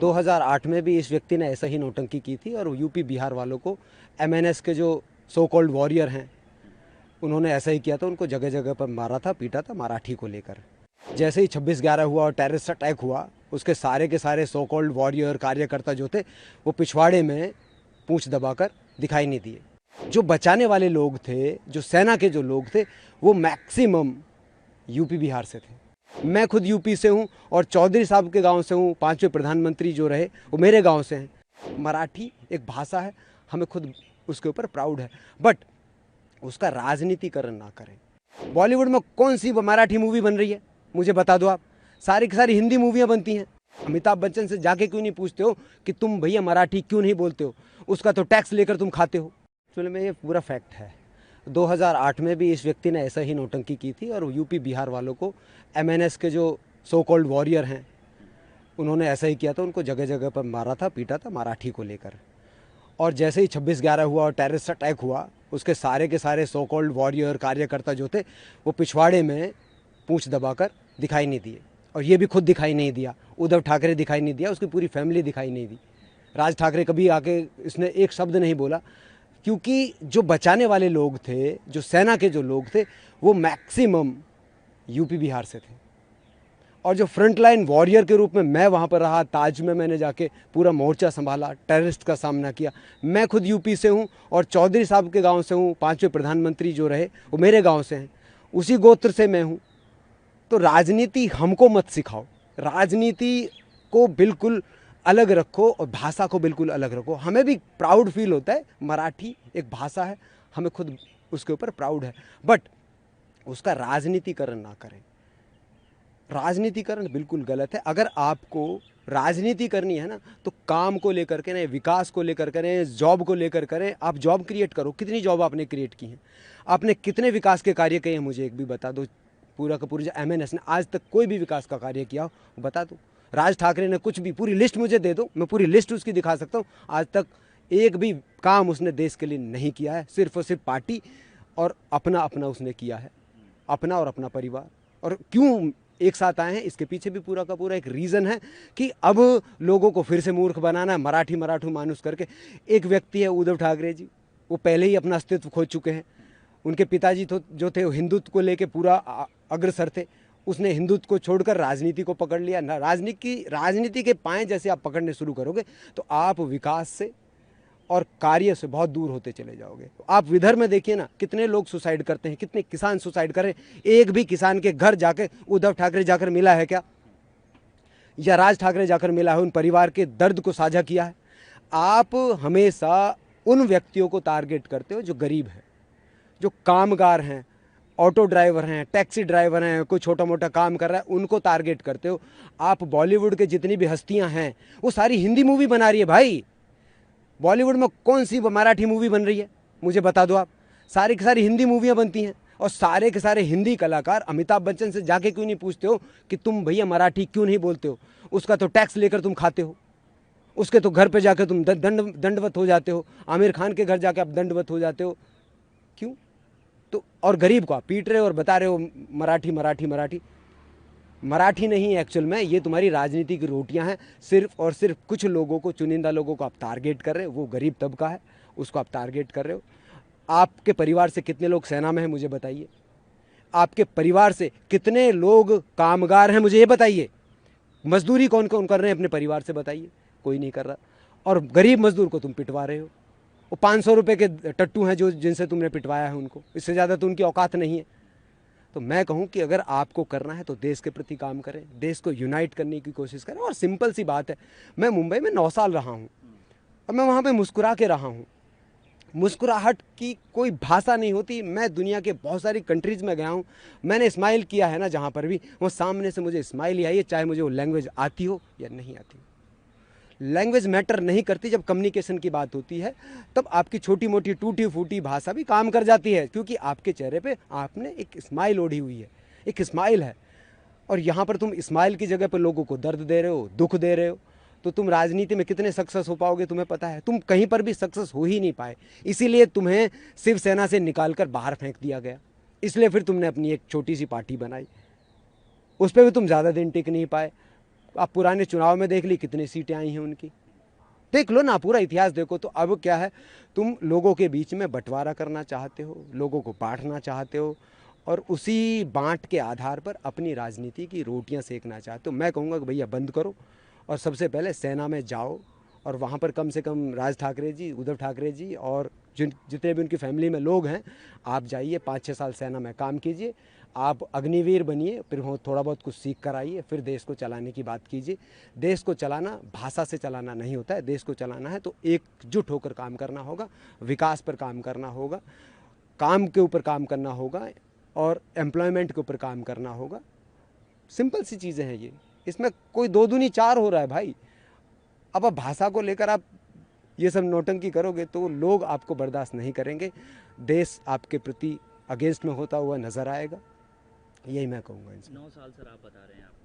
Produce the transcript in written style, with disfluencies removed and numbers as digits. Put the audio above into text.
2008 में भी इस व्यक्ति ने ऐसा ही नौटंकी की थी और यूपी बिहार वालों को एमएनएस के जो सो कॉल्ड वॉरियर हैं उन्होंने ऐसा ही किया था। उनको जगह जगह पर मारा था, पीटा था मराठी को लेकर। जैसे ही 26/11 हुआ और टेररिस्ट अटैक हुआ, उसके सारे के सारे सो कॉल्ड वॉरियर कार्यकर्ता जो थे वो पिछवाड़े में पूंछ दबाकर दिखाई नहीं दिए। जो बचाने वाले लोग थे, जो सेना के जो लोग थे, वो मैक्सिमम यूपी बिहार से थे। मैं खुद यूपी से हूँ और चौधरी साहब के गांव से हूँ। 5वें प्रधानमंत्री जो रहे वो मेरे गांव से हैं। मराठी एक भाषा है, हमें खुद उसके ऊपर प्राउड है, बट उसका राजनीतिकरण ना करें। बॉलीवुड में कौन सी मराठी मूवी बन रही है मुझे बता दो आप। सारी की सारी हिंदी मूवियाँ बनती हैं। अमिताभ बच्चन से जाके क्यों नहीं पूछते हो कि तुम भैया मराठी क्यों नहीं बोलते हो? उसका तो टैक्स लेकर तुम खाते हो। एक्चुअली में ये पूरा फैक्ट है। 2008 में भी इस व्यक्ति ने ऐसा ही नौटंकी की थी और यूपी बिहार वालों को एमएनएस के जो सो कॉल्ड वॉरियर हैं उन्होंने ऐसा ही किया था। उनको जगह जगह पर मारा था, पीटा था मराठी को लेकर। और जैसे ही 26/11 हुआ और टेररिस्ट अटैक हुआ, उसके सारे के सारे सो कॉल्ड वॉरियर कार्यकर्ता जो थे वो पिछवाड़े में पूंछ दबाकर दिखाई नहीं दिए। और ये भी खुद दिखाई नहीं दिया, उद्धव ठाकरे दिखाई नहीं दिया, उसकी पूरी फैमिली दिखाई नहीं दी। राज ठाकरे कभी आके इसने एक शब्द नहीं बोला, क्योंकि जो बचाने वाले लोग थे, जो सेना के जो लोग थे, वो मैक्सिमम यूपी बिहार से थे। और जो फ्रंट लाइन वॉरियर के रूप में मैं वहाँ पर रहा, ताज में मैंने जाके पूरा मोर्चा संभाला, टेररिस्ट का सामना किया। मैं खुद यूपी से हूँ और चौधरी साहब के गांव से हूँ। 5वें प्रधानमंत्री जो रहे वो मेरे गांव से हैं, उसी गोत्र से मैं हूँ। तो राजनीति हमको मत सिखाओ, राजनीति को बिल्कुल अलग रखो और भाषा को बिल्कुल अलग रखो। हमें भी प्राउड फील होता है, मराठी एक भाषा है, हमें खुद उसके ऊपर प्राउड है, बट उसका राजनीतिकरण ना करें। राजनीतिकरण बिल्कुल गलत है। अगर आपको राजनीति करनी है ना, तो काम को लेकर के ना, विकास को लेकर करें, जॉब को लेकर करें। आप जॉब क्रिएट करो। कितनी जॉब आपने क्रिएट की हैं? आपने कितने विकास के कार्य किए हैं? मुझे एक भी बता दो। पूरा का पूरा जो एमएनएस ने आज तक कोई भी विकास का कार्य किया हो बता दो। राज ठाकरे ने कुछ भी, पूरी लिस्ट मुझे दे दो, मैं पूरी लिस्ट उसकी दिखा सकता हूँ। आज तक एक भी काम उसने देश के लिए नहीं किया है। सिर्फ और सिर्फ पार्टी और अपना अपना उसने किया है, अपना और अपना परिवार। और क्यों एक साथ आए हैं, इसके पीछे भी पूरा का पूरा एक रीज़न है कि अब लोगों को फिर से मूर्ख बनाना है, मराठी मराठू मानुस करके। एक व्यक्ति है उद्धव ठाकरे जी, वो पहले ही अपना अस्तित्व खो चुके हैं। उनके पिताजी तो जो थे वो हिंदुत्व को लेके पूरा अग्रसर थे। उसने हिंदुत्व को छोड़कर राजनीति को पकड़ लिया। राजनीति के पाएँ जैसे आप पकड़ने शुरू करोगे तो आप विकास से और कार्य से बहुत दूर होते चले जाओगे। तो आप विदर्भ में देखिए ना, कितने लोग सुसाइड करते हैं, कितने किसान सुसाइड कर रहे हैं। एक भी किसान के घर जाके उद्धव ठाकरे जाकर मिला है क्या? या राज ठाकरे जाकर मिला है, उन परिवार के दर्द को साझा किया है? आप हमेशा उन व्यक्तियों को टारगेट करते हो जो गरीब हैं, जो कामगार हैं, ऑटो ड्राइवर हैं, टैक्सी ड्राइवर हैं, कोई छोटा मोटा काम कर रहा है, उनको टारगेट करते हो। आप बॉलीवुड के जितनी भी हस्तियां हैं वो सारी हिंदी मूवी बना रही है भाई। बॉलीवुड में कौन सी मराठी मूवी बन रही है मुझे बता दो आप। सारी की सारी हिंदी मूवियाँ बनती हैं और सारे के सारे हिंदी कलाकार अमिताभ बच्चन से जाके क्यों नहीं पूछते हो कि तुम भैया मराठी क्यों नहीं बोलते हो? उसका तो टैक्स लेकर तुम खाते हो, उसके तो घर पे जाके तुम दंडवत हो जाते हो, आमिर खान के घर जाके आप दंडवत हो जाते हो। क्यों? तो और गरीब को आप पीट रहे हो और बता रहे हो मराठी मराठी मराठी। मराठी नहीं, एक्चुअल में ये तुम्हारी राजनीति की रोटियां हैं। सिर्फ और सिर्फ कुछ लोगों को, चुनिंदा लोगों को आप टारगेट कर रहे हो। वो गरीब तबका है, उसको आप टारगेट कर रहे हो। आपके परिवार से कितने लोग सेना में हैं मुझे बताइए? आपके परिवार से कितने लोग कामगार हैं मुझे ये बताइए? मजदूरी कौन कौन कर रहे हैं अपने परिवार से बताइए? कोई नहीं कर रहा। और गरीब मजदूर को तुम पिटवा रहे हो। वो 500 रुपये के टट्टू हैं जो जिनसे तुमने पिटवाया है उनको, इससे ज़्यादा तो उनकी औकात नहीं है। तो मैं कहूं कि अगर आपको करना है तो देश के प्रति काम करें, देश को यूनाइट करने की कोशिश करें। और सिंपल सी बात है, मैं मुंबई में 9 साल रहा हूं और मैं वहां पे मुस्कुरा के रहा हूं। मुस्कुराहट की कोई भाषा नहीं होती। मैं दुनिया के बहुत सारी कंट्रीज़ में गया हूं, मैंने स्माइल किया है ना, जहां पर भी वो सामने से मुझे स्माइल ही आई है, चाहे मुझे वो लैंग्वेज आती हो या नहीं आती हो। लैंग्वेज मैटर नहीं करती। जब कम्युनिकेशन की बात होती है तब आपकी छोटी मोटी टूटी फूटी भाषा भी काम कर जाती है, क्योंकि आपके चेहरे पे आपने एक स्माइल ओढ़ी हुई है, एक स्माइल है। और यहाँ पर तुम स्माइल की जगह पर लोगों को दर्द दे रहे हो, दुख दे रहे हो। तो तुम राजनीति में कितने सक्सेस हो पाओगे तुम्हें पता है? तुम कहीं पर भी सक्सेस हो ही नहीं पाए। इसीलिए तुम्हें शिवसेना से निकाल कर बाहर फेंक दिया गया। इसलिए फिर तुमने अपनी एक छोटी सी पार्टी बनाई, उस पर भी तुम ज़्यादा दिन टिक नहीं पाए। आप पुराने चुनाव में देख ली कितनी सीटें आई हैं उनकी, देख लो ना, पूरा इतिहास देखो। तो अब क्या है, तुम लोगों के बीच में बंटवारा करना चाहते हो, लोगों को बांटना चाहते हो और उसी बांट के आधार पर अपनी राजनीति की रोटियां सेकना चाहते हो। मैं कहूँगा कि भैया बंद करो और सबसे पहले सेना में जाओ और वहाँ पर कम से कम राज ठाकरे जी, उद्धव ठाकरे जी और जितने भी उनकी फैमिली में लोग हैं, आप जाइए 5-6 साल सेना में काम कीजिए, आप अग्निवीर बनिए, फिर वो थोड़ा बहुत कुछ सीख कर आइए, फिर देश को चलाने की बात कीजिए। देश को चलाना भाषा से चलाना नहीं होता है, देश को चलाना है तो एकजुट होकर काम करना होगा, विकास पर काम करना होगा, काम के ऊपर काम करना होगा और एम्प्लॉयमेंट के ऊपर काम करना होगा। सिंपल सी चीज़ें हैं ये, इसमें कोई दो दूनी चार हो रहा है भाई। अब भाषा को लेकर आप ये सब नौटंकी करोगे तो लोग आपको बर्दाश्त नहीं करेंगे, देश आपके प्रति अगेंस्ट में होता हुआ नज़र आएगा। यही मैं कहूँगा। 9 साल सर आप बता रहे हैं, आप